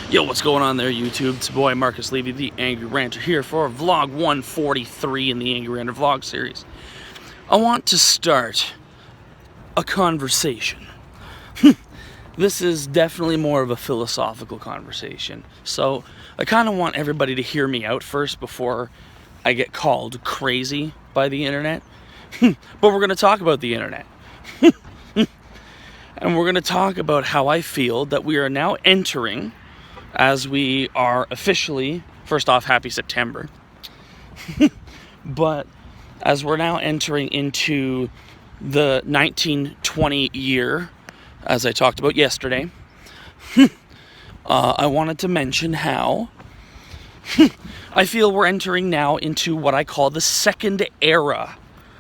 Yo, what's going on there, YouTube? It's your boy Marcus Levy, the Angry Ranter, here for vlog 143 in the Angry Ranter vlog series. I want to start a conversation. This is definitely more of a philosophical conversation. So I kind of want everybody to hear me out first before I get called crazy by the internet. But we're going to talk about the internet. And we're going to talk about how I feel that we are now entering, as we are officially, first off, happy September. But as we're now entering into the 1920 year, as I talked about yesterday, I wanted to mention how I feel we're entering now into what I call the second era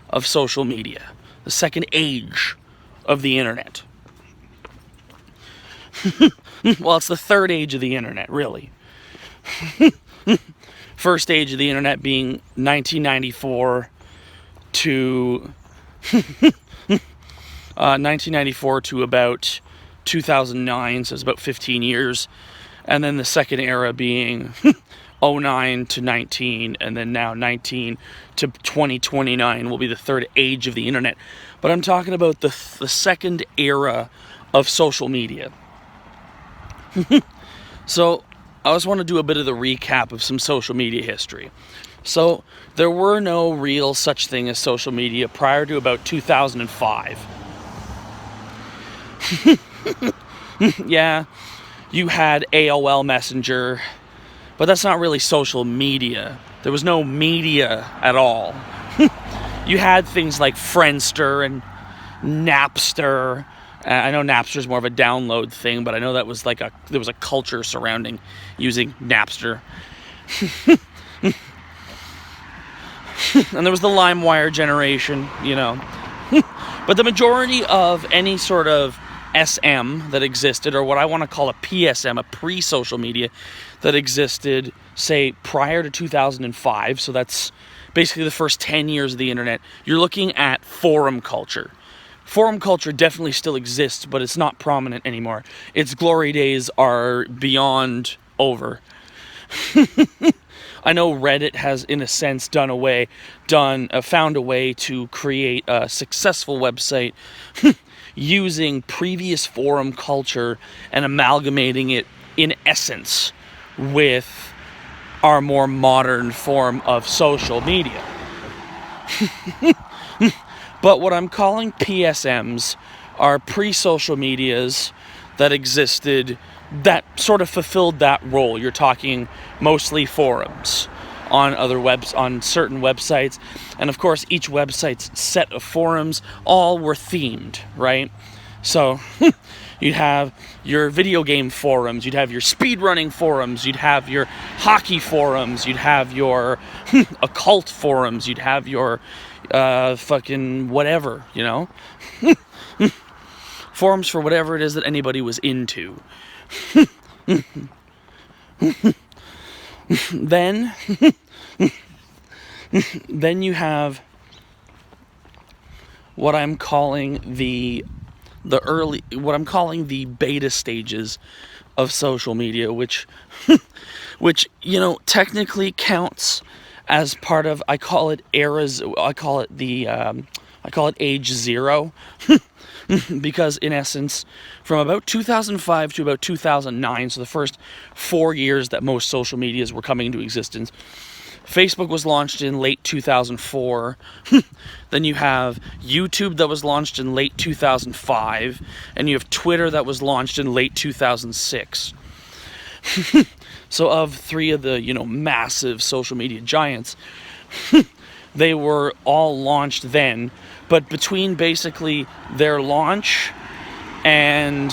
of social media, the second age of the internet. Well, it's the third age of the internet, really. First age of the internet being 1994 to 1994 to about 2009, so it's about 15 years. And then the second era being 09 to 19, and then now 19 to 2029 will be the third age of the internet. But I'm talking about the second era of social media. So I just want to do a bit of the recap of some social media history. So there were no real such thing as social media prior to about 2005. Yeah, you had AOL Messenger, but that's not really social media. There was no media at all. You had things like Friendster and Napster. I know Napster's more of a download thing, but I know that was like there was a culture surrounding using Napster. And there was the LimeWire generation, you know. But the majority of any sort of SM that existed, or what I want to call a PSM, a pre-social media, that existed, say, prior to 2005, so that's basically the first 10 years of the internet, you're looking at forum culture. Forum culture definitely still exists, but it's not prominent anymore. Its glory days are beyond over. I know Reddit has, in a sense, found a way to create a successful website using previous forum culture and amalgamating it, in essence, with our more modern form of social media. But what I'm calling PSMs are pre-social medias that existed that sort of fulfilled that role. You're talking mostly forums on on certain websites, and of course each website's set of forums all were themed, right? So you'd have your video game forums, you'd have your speedrunning forums, you'd have your hockey forums, you'd have your occult forums, you'd have your fucking whatever, you know? Forums for whatever it is that anybody was into. Then you have what I'm calling the beta stages of social media, which you know technically counts as part of, I call it age zero. Because in essence, from about 2005 to about 2009, so the first 4 years that most social medias were coming into existence, Facebook was launched in late 2004. Then you have YouTube that was launched in late 2005, and you have Twitter that was launched in late 2006. So of three of the, massive social media giants, they were all launched then. But between basically their launch and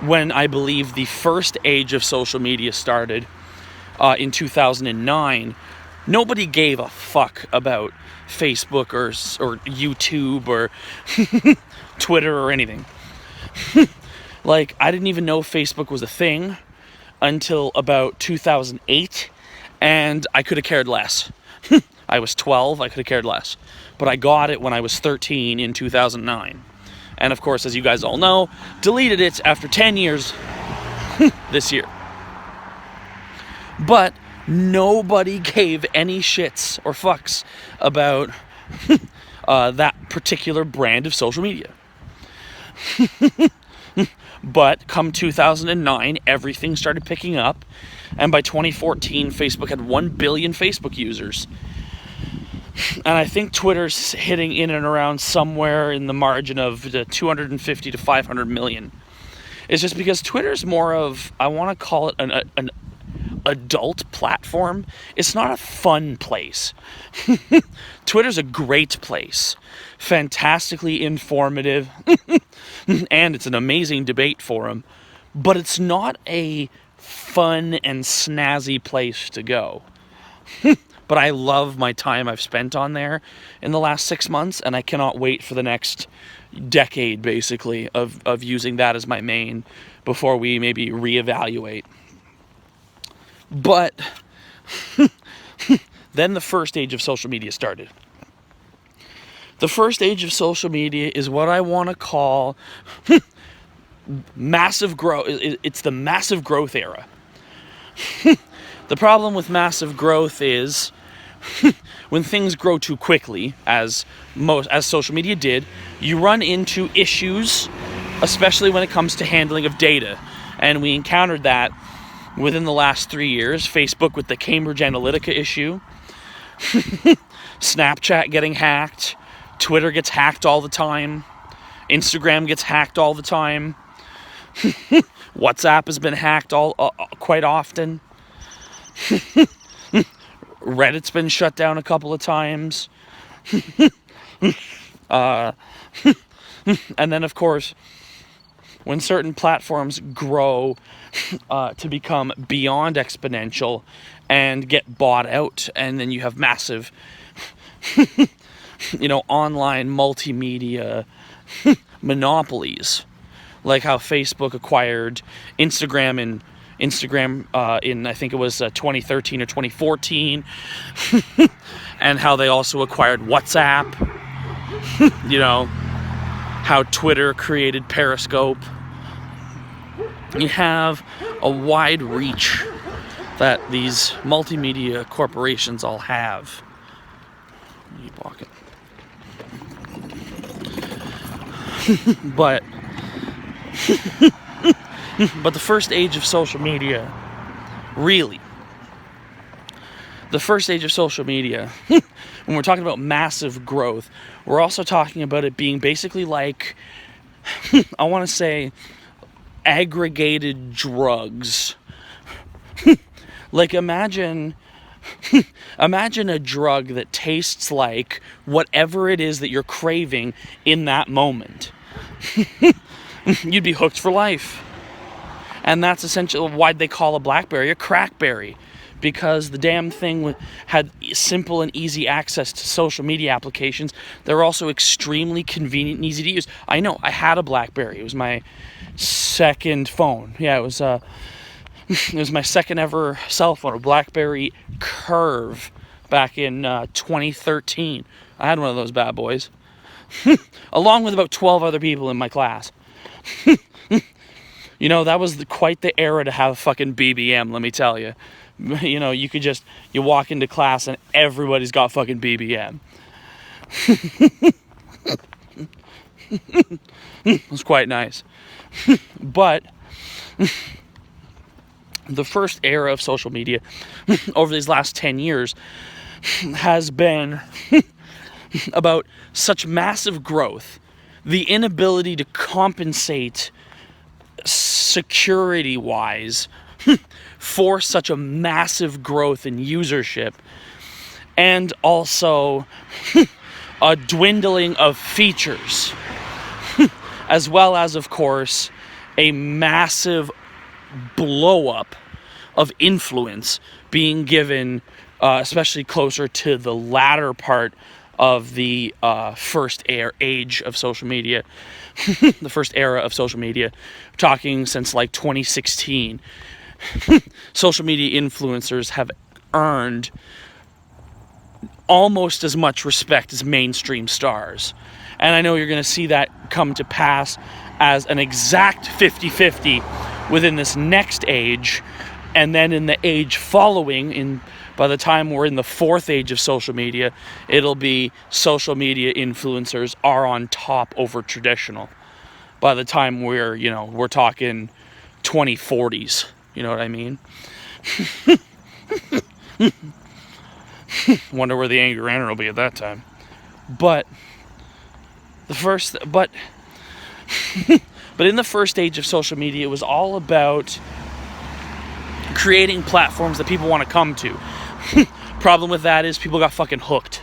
when I believe the first age of social media started in 2009, nobody gave a fuck about Facebook or YouTube or Twitter or anything. Like, I didn't even know Facebook was a thing until about 2008, and I could have cared less. I was 12, I could have cared less. But I got it when I was 13 in 2009. And of course, as you guys all know, deleted it after 10 years this year. But nobody gave any shits or fucks about that particular brand of social media. But come 2009, everything started picking up. And by 2014, Facebook had 1 billion Facebook users. And I think Twitter's hitting in and around somewhere in the margin of the 250 to 500 million. It's just because Twitter's more of, I want to call it an adult platform. It's not a fun place. Twitter's a great place. Fantastically informative. And it's an amazing debate forum. But it's not a fun and snazzy place to go. But I love my time I've spent on there in the last 6 months, and I cannot wait for the next decade, basically, of using that as my main before we maybe reevaluate. But then the first age of social media started. The first age of social media is what I want to call massive growth. It's the massive growth era. The problem with massive growth is when things grow too quickly, as social media did, you run into issues, especially when it comes to handling of data. And we encountered that within the last 3 years. Facebook with the Cambridge Analytica issue, Snapchat getting hacked, Twitter gets hacked all the time, Instagram gets hacked all the time, WhatsApp has been hacked quite often. Reddit's been shut down a couple of times. And then, of course, when certain platforms grow to become beyond exponential and get bought out, and then you have massive, online multimedia monopolies, like how Facebook acquired Instagram in I think it was 2013 or 2014, and how they also acquired WhatsApp, how Twitter created Periscope. You have a wide reach that these multimedia corporations all have. Keep walking. But the first age of social media, really, the first age of social media, when we're talking about massive growth, we're also talking about it being basically like, I want to say, aggregated drugs. Like, imagine a drug that tastes like whatever it is that you're craving in that moment. You'd be hooked for life. And that's essentially why they call a BlackBerry a crackberry, because the damn thing had simple and easy access to social media applications. They're also extremely convenient and easy to use. I know, I had a BlackBerry. It was my second phone. Yeah, it was my second ever cell phone, a BlackBerry Curve, back in 2013. I had one of those bad boys, along with about 12 other people in my class. That was quite the era to have a fucking BBM, let me tell you. You walk into class and everybody's got fucking BBM. It was quite nice. But the first era of social media over these last 10 years has been about such massive growth, the inability to compensate security-wise for such a massive growth in usership, and also a dwindling of features, as well as, of course, a massive blow-up of influence being given, especially closer to the latter part of the first age of social media, the first era of social media, talking since like 2016. Social media influencers have earned almost as much respect as mainstream stars. And I know you're going to see that come to pass as an exact 50-50 within this next age, and then in the age following, by the time we're in the fourth age of social media, it'll be social media influencers are on top over traditional. By the time we're talking 2040s, you know what I mean? Wonder where the Angry Ranter will be at that time. But but in the first age of social media, it was all about creating platforms that people want to come to. Problem with that is people got fucking hooked.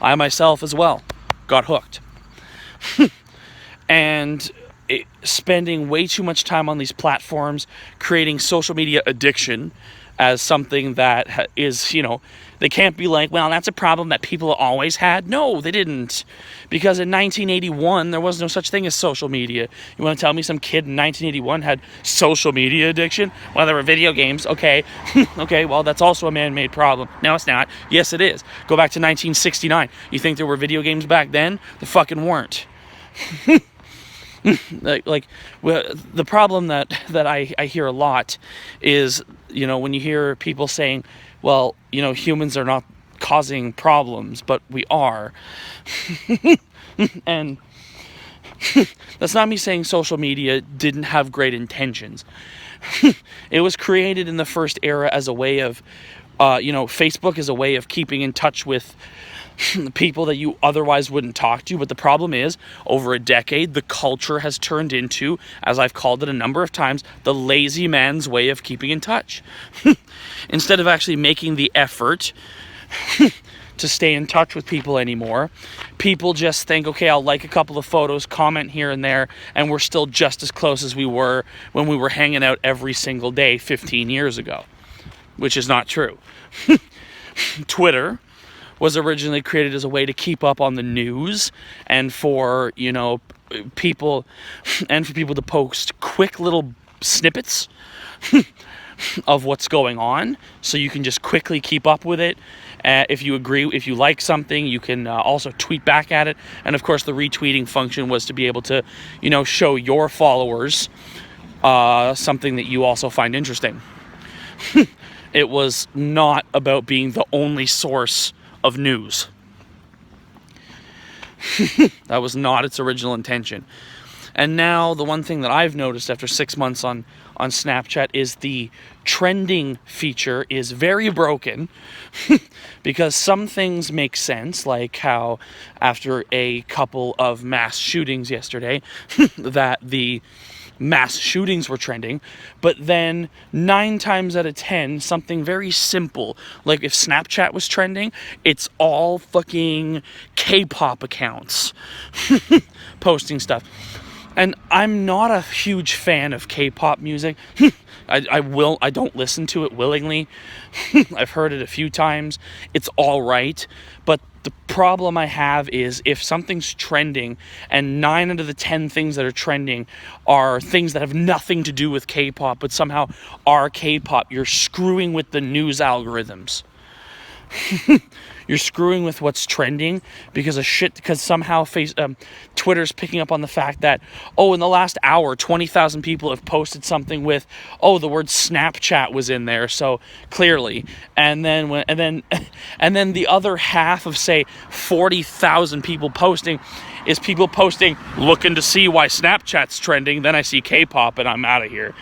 I myself as well got hooked. And spending way too much time on these platforms, creating social media addiction as something that is, they can't be like, well, that's a problem that people always had. No, they didn't. Because in 1981, there was no such thing as social media. You want to tell me some kid in 1981 had social media addiction? Well, there were video games. Okay. Okay, well, that's also a man-made problem. No, it's not. Yes, it is. Go back to 1969. You think there were video games back then? There fucking weren't. The problem that I hear a lot is, when you hear people saying, well, humans are not causing problems, but we are. And that's not me saying social media didn't have great intentions. It was created in the first era as a way of, Facebook is a way of keeping in touch with people that you otherwise wouldn't talk to. But the problem is, over a decade, the culture has turned into, as I've called it a number of times, the lazy man's way of keeping in touch. Instead of actually making the effort to stay in touch with people anymore, people just think, okay, I'll like a couple of photos, comment here and there, and we're still just as close as we were when we were hanging out every single day 15 years ago, which is not true. Twitter was originally created as a way to keep up on the news and for, people to post quick little snippets of what's going on, so you can just quickly keep up with it. If you agree, if you like something, you can also tweet back at it. And of course, the retweeting function was to be able to, show your followers something that you also find interesting. It was not about being the only source of news. That was not its original intention. And now the one thing that I've noticed after 6 months on Snapchat is the trending feature is very broken. Because some things make sense, like how after a couple of mass shootings yesterday, that the mass shootings were trending, but then 9 times out of 10, something very simple, like if Snapchat was trending, it's all fucking K-pop accounts posting stuff. And I'm not a huge fan of K-pop music. I don't listen to it willingly. I've heard it a few times. It's all right. But the problem I have is if something's trending and 9 out of the 10 things that are trending are things that have nothing to do with K-pop, but somehow are K-pop, you're screwing with the news algorithms. You're screwing with what's trending because somehow Twitter's picking up on the fact that, in the last hour, 20,000 people have posted something with, the word Snapchat was in there, so clearly. And then the other half of, say, 40,000 people posting is people posting, looking to see why Snapchat's trending, then I see K-pop and I'm out of here.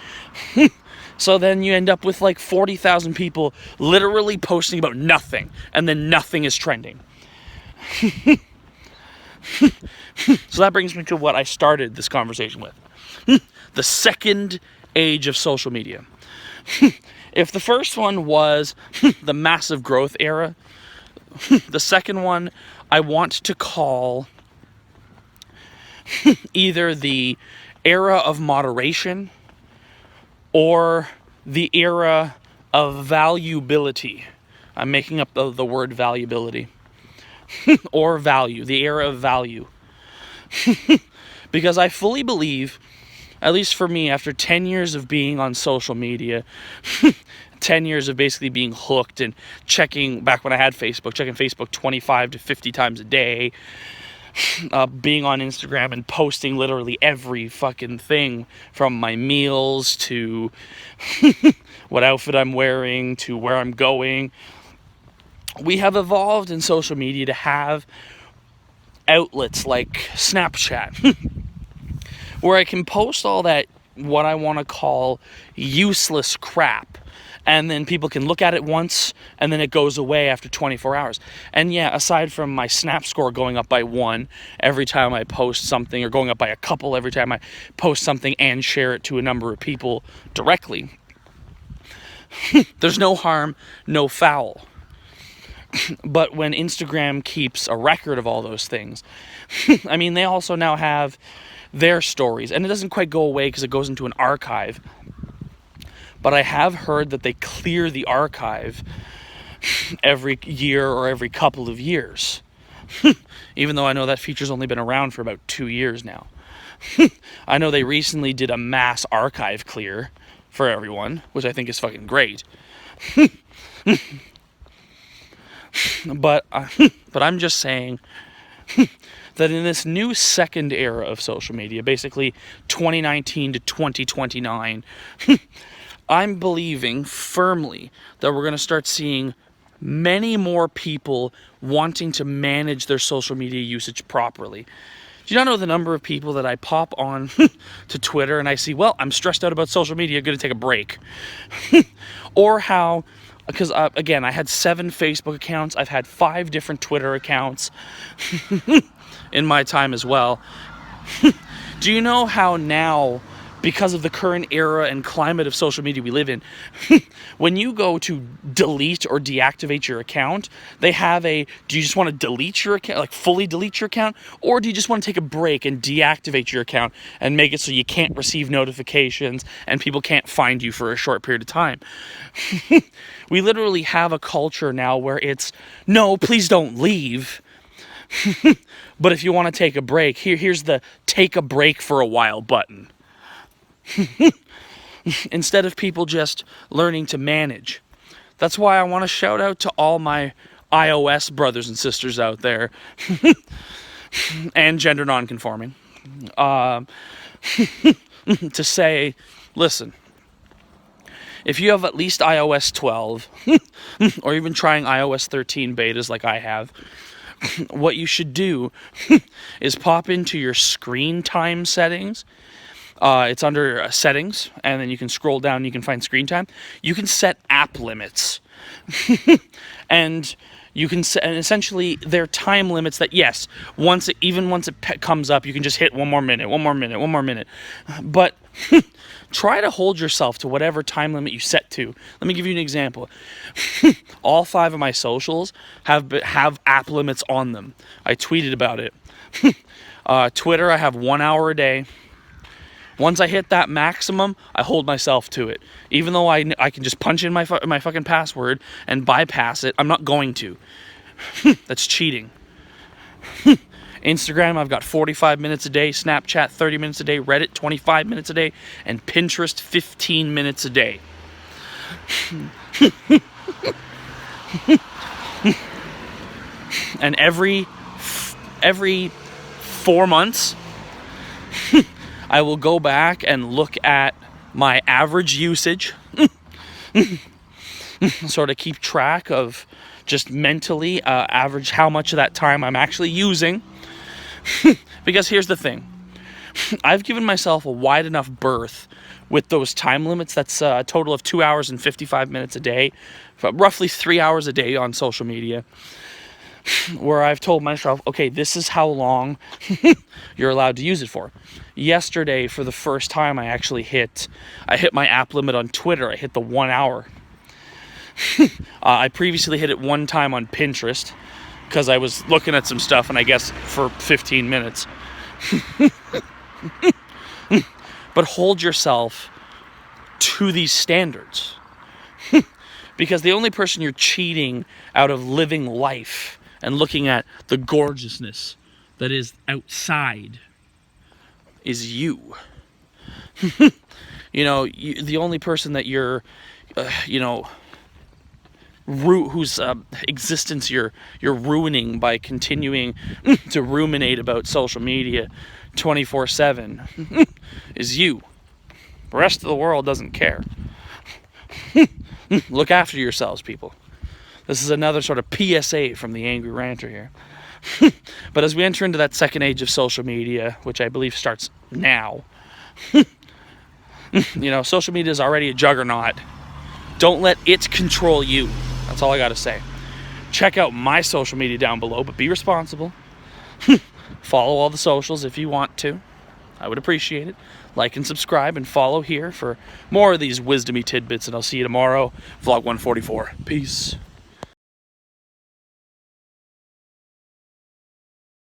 So then you end up with like 40,000 people literally posting about nothing, and then nothing is trending. So that brings me to what I started this conversation with. The second age of social media. If the first one was the massive growth era, the second one I want to call either the era of moderation or the era of valuability. I'm making up the word valuability. Or value, the era of value. Because I fully believe, at least for me, after 10 years of being on social media, 10 years of basically being hooked and checking, back when I had Facebook, checking Facebook 25 to 50 times a day, being on Instagram and posting literally every fucking thing, from my meals to what outfit I'm wearing to where I'm going. We have evolved in social media to have outlets like Snapchat where I can post all that, what I want to call useless crap, and then people can look at it once and then it goes away after 24 hours. And yeah, aside from my snap score going up by 1 every time I post something, or going up by a couple every time I post something and share it to a number of people directly, there's no harm, no foul. But when Instagram keeps a record of all those things, I mean, they also now have their stories, and it doesn't quite go away because it goes into an archive. But I have heard that they clear the archive every year or every couple of years. Even though I know that feature's only been around for about 2 years now. I know they recently did a mass archive clear for everyone, which I think is fucking great. But I'm just saying that in this new second era of social media, basically 2019 to 2029, I'm believing firmly that we're going to start seeing many more people wanting to manage their social media usage properly. Do you not know the number of people that I pop on to Twitter and I see, well, I'm stressed out about social media, going to take a break. Or how, because again, I had 7 Facebook accounts, I've had 5 different Twitter accounts in my time as well. Do you know how now, because of the current era and climate of social media we live in, when you go to delete or deactivate your account, they have do you just want to delete your account, like fully delete your account, or do you just want to take a break and deactivate your account and make it so you can't receive notifications and people can't find you for a short period of time? We literally have a culture now where it's, no, please don't leave. But if you want to take a break, here's the take a break for a while button. Instead of people just learning to manage. That's why I want to shout out to all my iOS brothers and sisters out there and gender nonconforming, to say, listen, if you have at least iOS 12 or even trying iOS 13 betas like I have, what you should do is pop into your screen time settings. It's under settings, and then you can scroll down and you can find screen time. You can set app limits. And you can set, and essentially they're time limits that, yes, once it comes up, you can just hit one more minute. But try to hold yourself to whatever time limit you set to. Let me give you an example. All 5 of my socials have app limits on them. I tweeted about it. Twitter, I have 1 hour a day. Once I hit that maximum, I hold myself to it. Even though I can just punch in my fucking password and bypass it, I'm not going to. That's cheating. Instagram, I've got 45 minutes a day, Snapchat 30 minutes a day, Reddit 25 minutes a day, and Pinterest 15 minutes a day. And every 4 months, I will go back and look at my average usage, sort of keep track of just mentally average how much of that time I'm actually using. Because here's the thing. I've given myself a wide enough berth with those time limits. That's a total of 2 hours and 55 minutes a day, roughly 3 hours a day on social media, where I've told myself, okay, this is how long you're allowed to use it for. Yesterday, for the first time, I hit my app limit on Twitter. I hit the 1 hour. I previously hit it 1 time on Pinterest because I was looking at some stuff, and I guess for 15 minutes. But hold yourself to these standards. Because the only person you're cheating out of living life and looking at the gorgeousness that is outside is you. The only person that you're, existence you're ruining by continuing to ruminate about social media 24/7 is you. The rest of the world doesn't care. Look after yourselves, people. This is another sort of PSA from the Angry Ranter here. But as we enter into that second age of social media, which I believe starts now, social media is already a juggernaut. Don't let it control you. That's all I got to say. Check out my social media down below, but be responsible. Follow all the socials if you want to. I would appreciate it. Like and subscribe and follow here for more of these wisdomy tidbits, and I'll see you tomorrow. Vlog 144. Peace.